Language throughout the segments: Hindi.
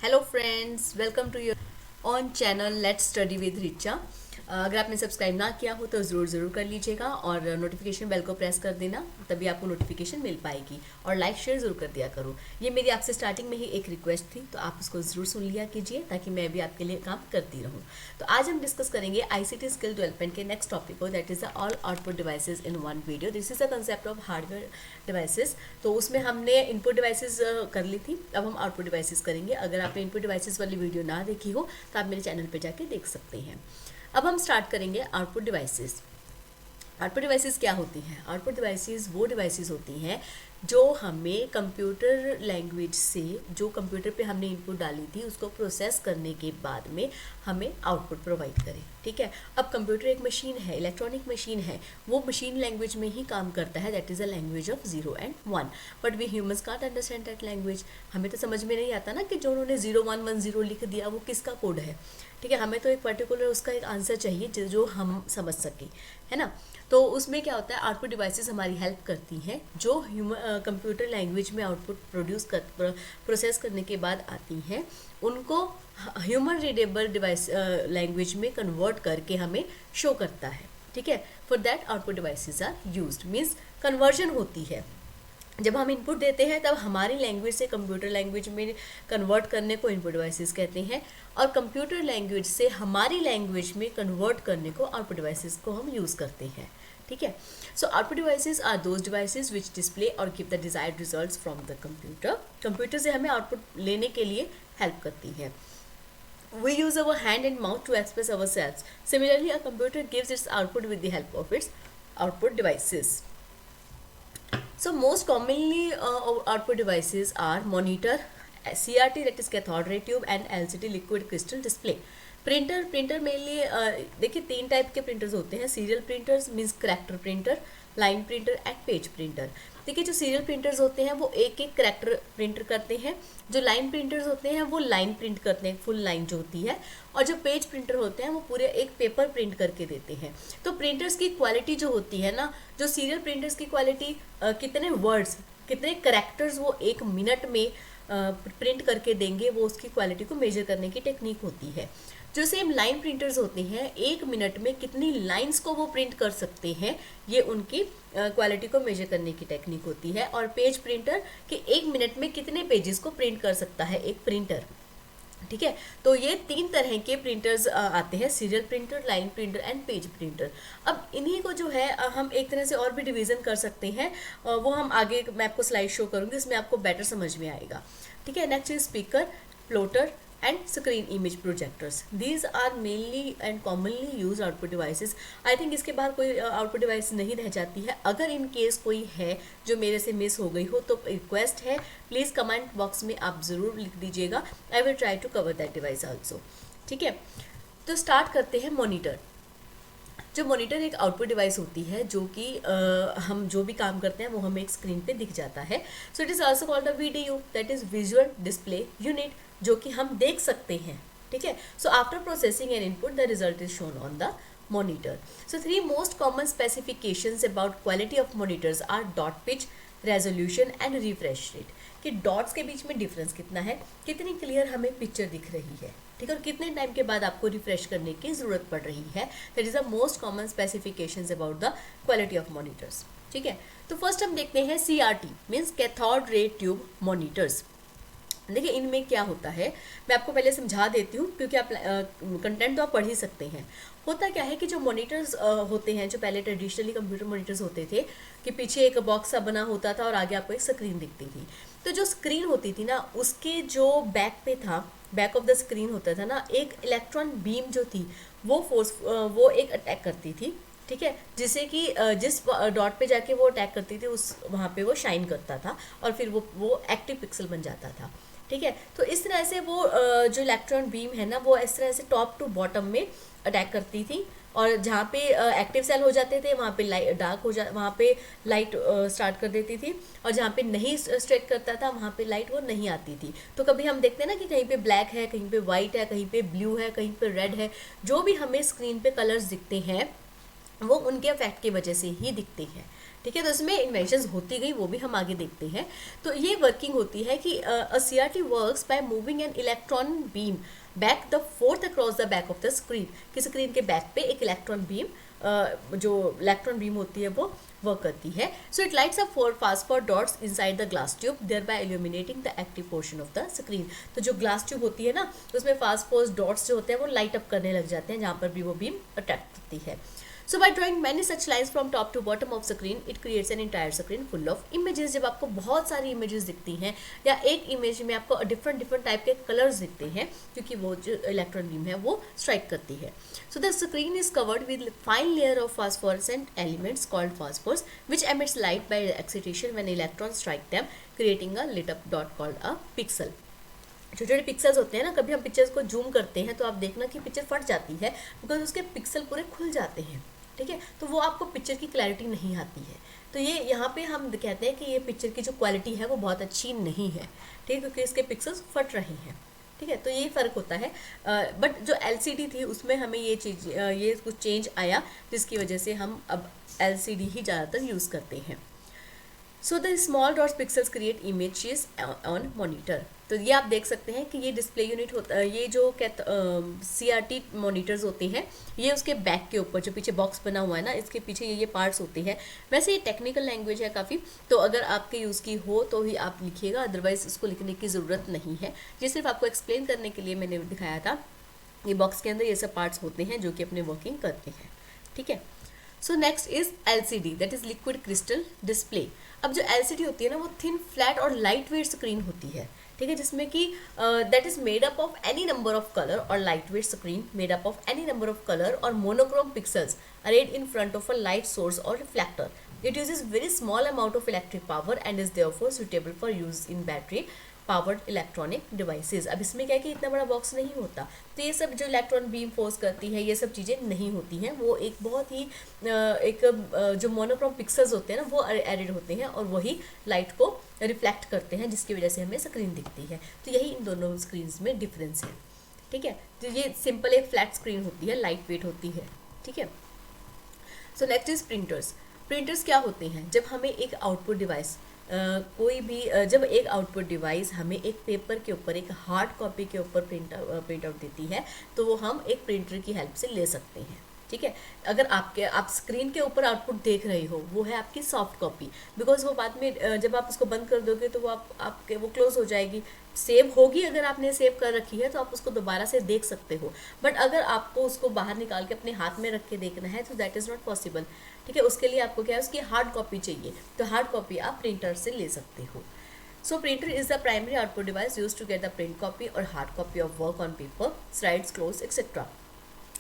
Hello friends, welcome to your on channel let's study with Richa. अगर आपने सब्सक्राइब ना किया हो तो ज़रूर कर लीजिएगा और नोटिफिकेशन बेल को प्रेस कर देना, तभी आपको नोटिफिकेशन मिल पाएगी। और लाइक शेयर ज़रूर कर दिया करो। ये मेरी आपसे स्टार्टिंग में ही एक रिक्वेस्ट थी, तो आप उसको ज़रूर सुन लिया कीजिए ताकि मैं भी आपके लिए काम करती रहूँ। तो आज हम डिस्कस करेंगे आईसीटी स्किल डेवलपमेंट के नेक्स्ट टॉपिक को, that is the all output devices in one video. This is the concept of hardware devices. तो उसमें हमने इनपुट डिवाइसेस कर ली थी, अब हम आउटपुट डिवाइसेस करेंगे। अगर आपने इनपुट डिवाइसेस वाली वीडियो ना देखी हो तो आप मेरे चैनल पर जाके देख सकते हैं। अब हम स्टार्ट करेंगे आउटपुट डिवाइसेस। आउटपुट डिवाइसेस क्या होती हैं? आउटपुट डिवाइसेस वो डिवाइसेस होती हैं जो हमें कंप्यूटर लैंग्वेज से, जो कंप्यूटर पे हमने इनपुट डाली थी उसको प्रोसेस करने के बाद में हमें आउटपुट प्रोवाइड करें। ठीक है, अब कंप्यूटर एक मशीन है, इलेक्ट्रॉनिक मशीन है, वो मशीन लैंग्वेज में ही काम करता है, that is a language of 0 and 1। But we humans can't understand that language. हमें तो समझ में नहीं आता ना कि जो उन्होंने 0110 लिख दिया वो किसका कोड है। ठीक है, हमें तो एक पर्टिकुलर उसका एक आंसर चाहिए जो हम समझ सकें, है ना। तो उसमें क्या होता है, आउटपुट डिवाइसेस हमारी हेल्प करती हैं जो कंप्यूटर लैंग्वेज में आउटपुट प्रोसेस करने के बाद आती हैं, उनको ह्यूमन रीडेबल डिवाइस लैंग्वेज में कन्वर्ट करके हमें शो करता है। ठीक है, for that output devices are used, means conversion होती है। जब हम इनपुट देते हैं तब हमारी लैंग्वेज से कंप्यूटर लैंग्वेज में कन्वर्ट करने को इनपुट डिवाइसेस कहते हैं, और कंप्यूटर लैंग्वेज से हमारी लैंग्वेज में कन्वर्ट करने को आउटपुट डिवाइसेस को हम यूज़ करते हैं। ठीक है, so output devices are those devices which display और give the desired results from the computer. Computer से हमें आउटपुट लेने के लिए हेल्प करती है। We use our hand and mouth to express ourselves. Similarly, a computer gives its output with the help of its output devices. So most commonly output devices are monitor, CRT that is cathode ray tube, and LCD liquid crystal display. Printer mainly देखिए 3 टाइप के प्रिंटर्स होते हैं। Serial printers means character printer, line printer and page printer. देखिए जो सीरियल प्रिंटर्स होते हैं वो एक एक करैक्टर प्रिंट करते हैं, जो लाइन प्रिंटर्स होते हैं वो लाइन प्रिंट करते हैं, फुल लाइन जो होती है, और जो पेज प्रिंटर होते हैं वो पूरे एक पेपर प्रिंट करके देते हैं। तो प्रिंटर्स की क्वालिटी जो होती है ना, जो सीरियल प्रिंटर्स की क्वालिटी कितने वर्ड्स, कितने करैक्टर्स वो 1 मिनट में प्रिंट करके देंगे, वो उसकी क्वालिटी को मेजर करने की टेक्निक होती है। जो सेम लाइन प्रिंटर्स होते हैं 1 मिनट में कितनी लाइंस को वो प्रिंट कर सकते हैं, ये उनकी क्वालिटी को मेजर करने की टेक्निक होती है। और पेज प्रिंटर कि 1 मिनट में कितने पेजेस को प्रिंट कर सकता है एक प्रिंटर। ठीक है, तो ये 3 तरह के प्रिंटर्स आते हैं, serial printer, line printer and page printer. अब इन्हीं को जो है हम एक तरह से और भी डिवीज़न कर सकते हैं, वो हम आगे मैं आपको स्लाइड शो करूँगी, इसमें आपको बेटर समझ में आएगा। ठीक है, next is speaker, plotter and screen image projectors. These are mainly and commonly used output devices. I think इसके बाहर कोई आउटपुट डिवाइस नहीं रह जाती है। अगर इन केस कोई है जो मेरे से मिस हो गई हो तो रिक्वेस्ट है, प्लीज़ कमेंट बॉक्स में आप ज़रूर लिख दीजिएगा। I will try to cover that device also. ठीक है, तो स्टार्ट करते हैं मॉनिटर। जो मॉनिटर एक आउटपुट डिवाइस होती है जो कि हम जो भी काम करते हैं वो हमें एक स्क्रीन पे दिख जाता है। So it is also called a VDU, that is visual display unit, जो कि हम देख सकते हैं। ठीक है, so after processing N input the result is shown on the monitor. So 3 most common specifications about quality of monitors R dot pitch, resolution and refresh rate, कि डॉट्स के बीच में डिफरेंस कितना है, कितनी क्लियर हमें पिक्चर दिख रही है, ठीक है, और कितने टाइम के बाद आपको रिफ्रेश करने की ज़रूरत पड़ रही है। That is the most common specifications about the quality of monitors. ठीक है, तो फर्स्ट हम देखते हैं CRT means cathode ray tube monitors. देखिए इनमें क्या होता है, मैं आपको पहले समझा देती हूँ क्योंकि आप कंटेंट तो आप पढ़ ही सकते हैं। होता क्या है कि जो मॉनिटर्स होते हैं, जो पहले ट्रेडिशनली कंप्यूटर मॉनिटर्स होते थे कि पीछे एक बॉक्स सा बना होता था और आगे आपको एक स्क्रीन दिखती थी। तो जो स्क्रीन होती थी ना, उसके जो बैक पे था, बैक ऑफ द स्क्रीन होता था ना, एक इलेक्ट्रॉन बीम जो थी वो एक अटैक करती थी। ठीक है, जिससे कि जिस डॉट पे जाके वो अटैक करती थी उस वहाँ पे वो शाइन करता था और फिर वो एक्टिव पिक्सल बन जाता था। ठीक है, तो इस तरह से वो जो इलेक्ट्रॉन बीम है ना, वो इस तरह से टॉप टू बॉटम में अटैक करती थी, और जहाँ पे एक्टिव सेल हो जाते थे वहाँ पे लाइट डार्क वहाँ पे लाइट स्टार्ट कर देती थी, और जहाँ पे नहीं स्ट्राइक करता था वहाँ पे लाइट वो नहीं आती थी। तो कभी हम देखते हैं ना कि कहीं पे ब्लैक है, कहीं पे वाइट है, कहीं पे ब्लू है, कहीं पे रेड है, जो भी हमें स्क्रीन पे कलर्स दिखते हैं वो उनके इफेक्ट की वजह से ही दिखते हैं। ठीक है। तो इसमें इन्वेंशंस होती गई, वो भी हम आगे देखते हैं। तो ये वर्किंग होती है कि a CRT works by moving an electron beam back the forth across the back of the screen, कि स्क्रीन के बैक पे एक इलेक्ट्रॉन बीम, जो इलेक्ट्रॉन बीम होती है वो वर्क करती है। So it lights up four phosphor dots inside the glass tube thereby illuminating the active portion of the screen. तो जो ग्लास ट्यूब होती है ना, उसमें फास्फोर डॉट्स जो होते हैं वो लाइट अप करने लग जाते हैं जहाँ पर भी वो बीम अट्रैक्ट करती है। So by drawing many such lines from top to bottom of screen, it creates an entire screen full of images। जब आपको बहुत सारी इमेजेस दिखती हैं या एक इमेज में आपको डिफरेंट डिफरेंट टाइप के कलर्स दिखते हैं, क्योंकि वो जो इलेक्ट्रॉन बीम है वो स्ट्राइक करती है। So the screen is covered with fine layer of phosphorescent elements called phosphors, which emits light by excitation when electrons strike them, creating a lit up dot called a pixel। छोटे छोटे पिक्सल्स होते हैं ना, कभी हम पिक्चर्स को जूम करते हैं तो आप देखना कि पिक्चर फट जाती है बिकॉज उसके पिक्सल पूरे खुल जाते हैं, ठीक है। तो वो आपको पिक्चर की क्लैरिटी नहीं आती है। तो ये यहाँ पे हम कहते हैं कि ये पिक्चर की जो क्वालिटी है वो बहुत अच्छी नहीं है, ठीक है, क्योंकि इसके पिक्सल्स फट रहे हैं, ठीक है। तो ये फ़र्क होता है। बट जो LCD थी उसमें हमें ये चीज़, ये कुछ चेंज आया जिसकी वजह से हम अब LCD ही ज़्यादातर यूज़ करते हैं। So the small dots pixels create images on monitor. तो ये आप देख सकते हैं कि ये डिस्प्ले यूनिट होता है, ये जो CRT मॉनिटर्स होते हैं, ये उसके बैक के ऊपर जो पीछे बॉक्स बना हुआ है ना, इसके पीछे ये पार्ट्स होते हैं। वैसे ये टेक्निकल लैंग्वेज है काफ़ी, तो अगर आपके यूज़ की हो तो ही आप लिखिएगा, अदरवाइज इसको लिखने की ज़रूरत नहीं है। ये सिर्फ आपको एक्सप्लेन करने के लिए मैंने दिखाया था। ये बॉक्स के अंदर ये सब पार्ट्स होते हैं जो कि अपने वर्किंग करते हैं, ठीक है। So next is LCD, that is liquid crystal display. अब जो LCD होती है ना, वो थिन फ्लैट और लाइट वेट स्क्रीन होती है, ठीक है, जिसमें कि that is made up of any number of colour, और light weight screen made up of any number of colour और monochrome pixels arrayed in front of a light source और reflector. It uses very small amount of electric power and is therefore suitable for use in battery powered electronic devices. अब इसमें क्या है कि इतना बड़ा बॉक्स नहीं होता, तो ये सब जो इलेक्ट्रॉन बीम फोर्स करती है ये सब चीज़ें नहीं होती हैं। वो एक बहुत ही जो मोनोक्रोम पिक्सल्स होते हैं ना, वो एडेड होते हैं और वही लाइट को रिफ्लेक्ट करते हैं, जिसकी वजह से हमें स्क्रीन दिखती है। तो यही इन दोनों स्क्रीन में डिफरेंस है, ठीक है। तो ये सिंपल एक फ्लैट स्क्रीन होती है, लाइट वेट होती है, ठीक है। So next is printers. Printers क्या होते हैं? जब हमें एक आउटपुट डिवाइस जब एक आउटपुट डिवाइस हमें एक पेपर के ऊपर, एक हार्ड कॉपी के ऊपर प्रिंट आउट देती है, तो वो हम एक प्रिंटर की हेल्प से ले सकते हैं, ठीक है। अगर आप स्क्रीन के ऊपर आउटपुट देख रहे हो, वो है आपकी सॉफ्ट कॉपी, बिकॉज वो बाद में जब आप उसको बंद कर दोगे तो वो आपके वो क्लोज हो जाएगी, सेव होगी। अगर आपने सेव कर रखी है तो आप उसको दोबारा से देख सकते हो, बट अगर आपको उसको बाहर निकाल के अपने हाथ में रख के देखना है तो दैट इज़ नॉट पॉसिबल, ठीक है। उसके लिए आपको क्या है, उसकी हार्ड कॉपी चाहिए, तो हार्ड कॉपी आप प्रिंटर से ले सकते हो। So printer is the primary output device use to get the print copy और hard copy of work on paper, slides, clothes etcetera.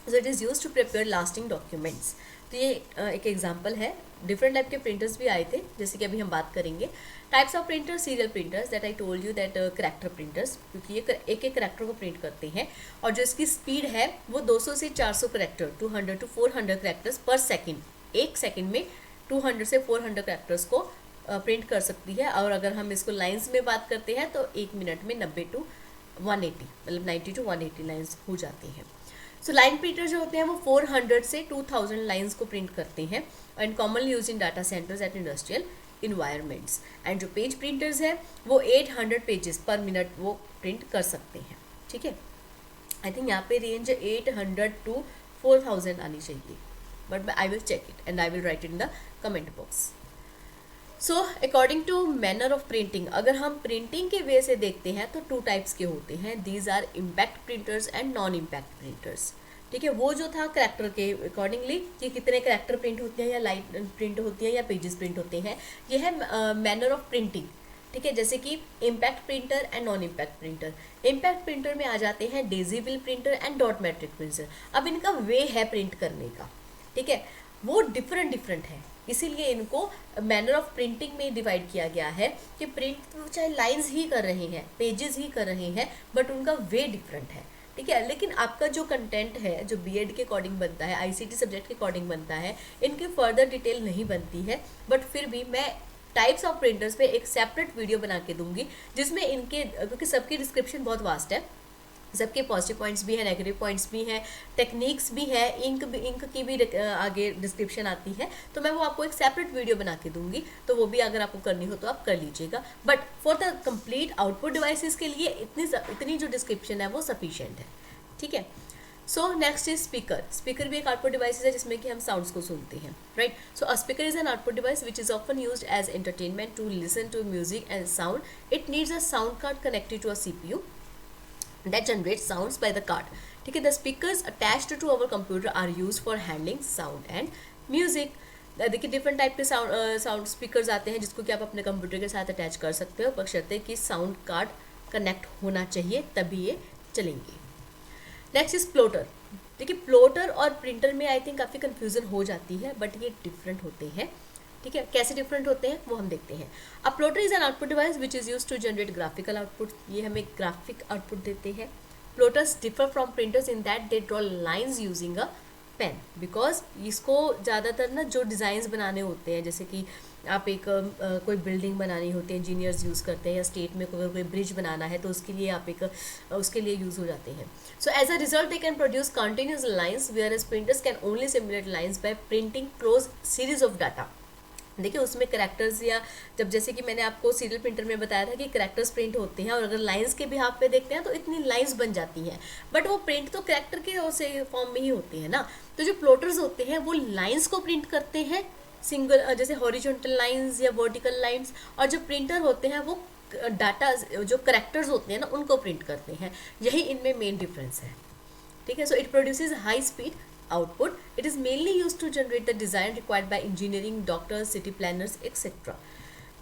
So it is use to prepare lasting documents. तो ये एक एग्जाम्पल है। डिफरेंट टाइप के प्रिंटर्स भी आए थे, जैसे कि अभी हम बात करेंगे। Types of printer, serial printers that I told you that character printers, क्योंकि ये एक एक करैक्टर को प्रिंट करते हैं और जो इसकी स्पीड है वो 200 से 400 करैक्टर, 200 to 400 करैक्टर्स पर सेकेंड, एक सेकेंड में 200 से 400 करैक्टर्स को प्रिंट कर सकती है। और अगर हम इसको लाइन्स में बात करते हैं तो एक मिनट में 90 to 180, मतलब 90 to 180 लाइन्स हो जाती हैं। सो लाइन प्रिंटर जो होते हैं वो 400 से 2000 लाइन्स को प्रिंट करते हैं and commonly use in data centres at industrial environments. एंड जो पेज प्रिंटर्स हैं वो 800 पेजेस पर मिनट वो प्रिंट कर सकते हैं, ठीक है। आई थिंक यहाँ पे रेंज 800 to 4000 आनी चाहिए, but I will check it and I will write in the comment box. So according to manner of printing, अगर हम प्रिंटिंग के वे से देखते हैं तो 2 टाइप्स के होते हैं। These are impact printers and non impact printers, ठीक है। वो जो था करैक्टर के अकॉर्डिंगली कि कितने करैक्टर प्रिंट होते हैं या लाइट प्रिंट होती है या पेजेस प्रिंट होते हैं, ये है मैनर ऑफ प्रिंटिंग, ठीक है। जैसे कि impact printer and non impact printer. Impact printer में आ जाते हैं Daisy wheel printer and dot matric printer. अब इनका वे है प्रिंट करने का, ठीक है, वो डिफरेंट है, इसीलिए इनको मैनर ऑफ प्रिंटिंग में डिवाइड किया गया है कि प्रिंट तो चाहे लाइंस ही कर रहे हैं, पेजेस ही कर रहे हैं, बट उनका वे डिफरेंट है, ठीक है। लेकिन आपका जो कंटेंट है, जो बीएड के अकॉर्डिंग बनता है, आईसीटी सब्जेक्ट के अकॉर्डिंग बनता है, इनकी फर्दर डिटेल नहीं बनती है, बट फिर भी मैं टाइप्स ऑफ प्रिंटर्स पे एक सेपरेट वीडियो बना के दूंगी जिसमें इनके, क्योंकि सबकी डिस्क्रिप्शन बहुत वास्ट है, सबके पॉजिटिव पॉइंट्स भी हैं, नेगेटिव पॉइंट्स भी हैं, टेक्निक्स भी है, इंक की भी आगे डिस्क्रिप्शन आती है, तो मैं वो आपको एक सेपरेट वीडियो बना के दूंगी, तो वो भी अगर आपको करनी हो तो आप कर लीजिएगा। But for the complete output devices के लिए इतनी जो डिस्क्रिप्शन है वो सफिशिएंट है, ठीक है। So next is speaker. Speaker भी एक आउटपुट डिवाइस है जिसमें कि हम साउंड्स को सुनते हैं, right. So a speaker is an output device which is often used as entertainment to listen to music and sound. It needs a sound card connected to a CPU that generates sounds by the card, ठीक है। The speakers attached to our computer are used for handling sound and music। देखिए डिफरेंट टाइप के साउंड स्पीकर्स आते हैं जिसको कि आप अपने कंप्यूटर के साथ अटैच कर सकते हो, बशर्ते कि साउंड कार्ड कनेक्ट होना चाहिए तभी ये चलेंगे। Next is plotter. देखिए प्लोटर और प्रिंटर में आई थिंक काफ़ी कन्फ्यूजन हो जाती है, बट ये डिफरेंट होते हैं, ठीक है। कैसे डिफरेंट होते हैं वो हम देखते हैं। A plotter is an output device which is use to generate graphical output. ये हमें ग्राफिक आउटपुट देते हैं। Plotters differ from printers in that they draw lines using a pen, because इसको ज़्यादातर ना जो डिज़ाइंस बनाने होते हैं, जैसे कि आप एक कोई बिल्डिंग बनानी होती है, इंजीनियर्स यूज़ करते हैं, या स्टेट में कोई ब्रिज बनाना है तो उसके लिए आप एक उसके लिए यूज़ हो जाते हैं। So as a result they can produce continuous lines whereas printers can only simulate lines by printing close series of data. देखिए उसमें करैक्टर्स, या जब जैसे कि मैंने आपको सीरियल प्रिंटर में बताया था कि करैक्टर्स प्रिंट होते हैं, और अगर लाइंस के बिहाफ पे देखते हैं तो इतनी लाइंस बन जाती हैं, बट वो प्रिंट तो करैक्टर के से फॉर्म में ही होती है ना। तो जो प्लॉटर्स होते हैं वो लाइंस को प्रिंट करते हैं, सिंगल जैसे हॉरिजॉन्टल लाइंस या वर्टिकल लाइंस, और जो प्रिंटर होते हैं वो डाटा जो करैक्टर्स होते हैं ना उनको प्रिंट करते हैं। यही इनमें मेन डिफरेंस है, ठीक है। So it produces high speed output. It is mainly used to generate the design required by engineering, doctors, city planners, etc.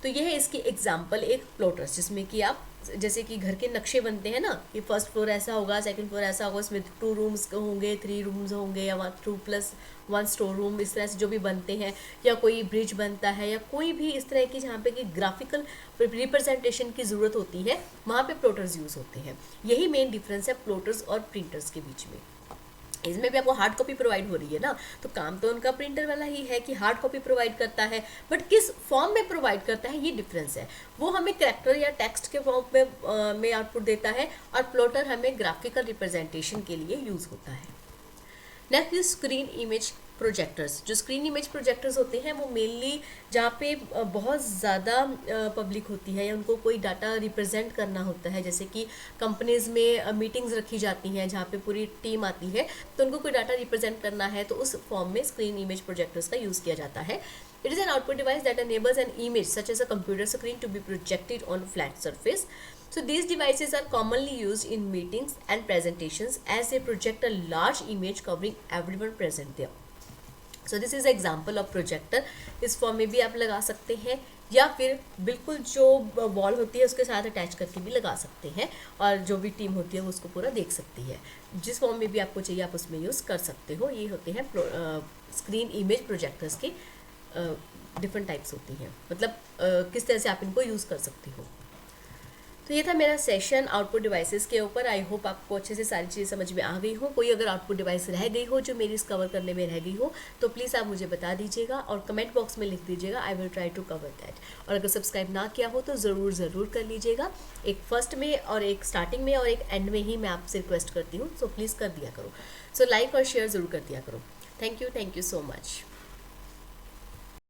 तो यह है इसकी एग्जाम्पल एक प्लॉटर्स, जिसमें कि आप जैसे कि घर के नक्शे बनते हैं ना, कि फर्स्ट फ्लोर ऐसा होगा, सेकंड फ्लोर ऐसा होगा, इसमें 2 रूम्स होंगे, 3 रूम्स होंगे, या 2+1 स्टोर रूम, इस तरह से जो भी बनते हैं, या कोई ब्रिज बनता है, या कोई भी इस तरह की जहाँ पे कि ग्राफिकल रिप्रेजेंटेशन की ज़रूरत होती है, वहाँ पे प्लॉटर्स यूज़ होते हैं। यही मेन डिफरेंस है प्लॉटर्स और प्रिंटर्स के बीच में। इसमें भी आपको हार्ड कॉपी प्रोवाइड हो रही है ना, तो काम तो उनका प्रिंटर वाला ही है कि हार्ड कॉपी प्रोवाइड करता है, बट किस फॉर्म में प्रोवाइड करता है ये डिफरेंस है। वो हमें कैरेक्टर या टेक्स्ट के फॉर्म में आउटपुट देता है, और प्लॉटर हमें ग्राफिकल रिप्रेजेंटेशन के लिए यूज़ होता है। Next is screen image projectors. जो स्क्रीन इमेज प्रोजेक्टर्स होते हैं वो मेनली जहाँ पे बहुत ज़्यादा पब्लिक होती है, या उनको कोई डाटा रिप्रेजेंट करना होता है, जैसे कि कंपनीज़ में मीटिंग्स रखी जाती हैं जहाँ पे पूरी टीम आती है, तो उनको कोई डाटा रिप्रेजेंट करना है, तो उस फॉर्म में स्क्रीन इमेज प्रोजेक्टर्स का यूज़ किया जाता है। It is an output device that enables an image such as a computer screen to be projected on a flat surface. So these devices are commonly used in meetings and presentations as they project a large image covering everyone present there. So this is example of projector. इस फॉर्म में भी आप लगा सकते हैं, या फिर बिल्कुल जो वॉल होती है उसके साथ अटैच करके भी लगा सकते हैं, और जो भी टीम होती है वो उसको पूरा देख सकती है। जिस फॉर्म में भी आपको चाहिए आप उसमें यूज़ कर सकते हो। ये होते हैं स्क्रीन इमेज प्रोजेक्टर्स के डिफरेंट टाइप्स होती हैं, मतलब किस तरह से आप इनको यूज़ कर सकते हो। तो ये था मेरा सेशन आउटपुट डिवाइसेस के ऊपर। आई होप आपको अच्छे से सारी चीज़ें समझ में आ गई हो। कोई अगर आउटपुट डिवाइस रह गई हो जो मेरी इस कवर करने में रह गई हो, तो प्लीज़ आप मुझे बता दीजिएगा और कमेंट बॉक्स में लिख दीजिएगा। I will try to cover that. और अगर सब्सक्राइब ना किया हो तो ज़रूर कर लीजिएगा। एक फर्स्ट में और एक स्टार्टिंग में और एक एंड में ही मैं आपसे रिक्वेस्ट करती हूँ, सो प्लीज़ कर दिया करो। सो लाइक और शेयर ज़रूर कर दिया करो। Thank you so much.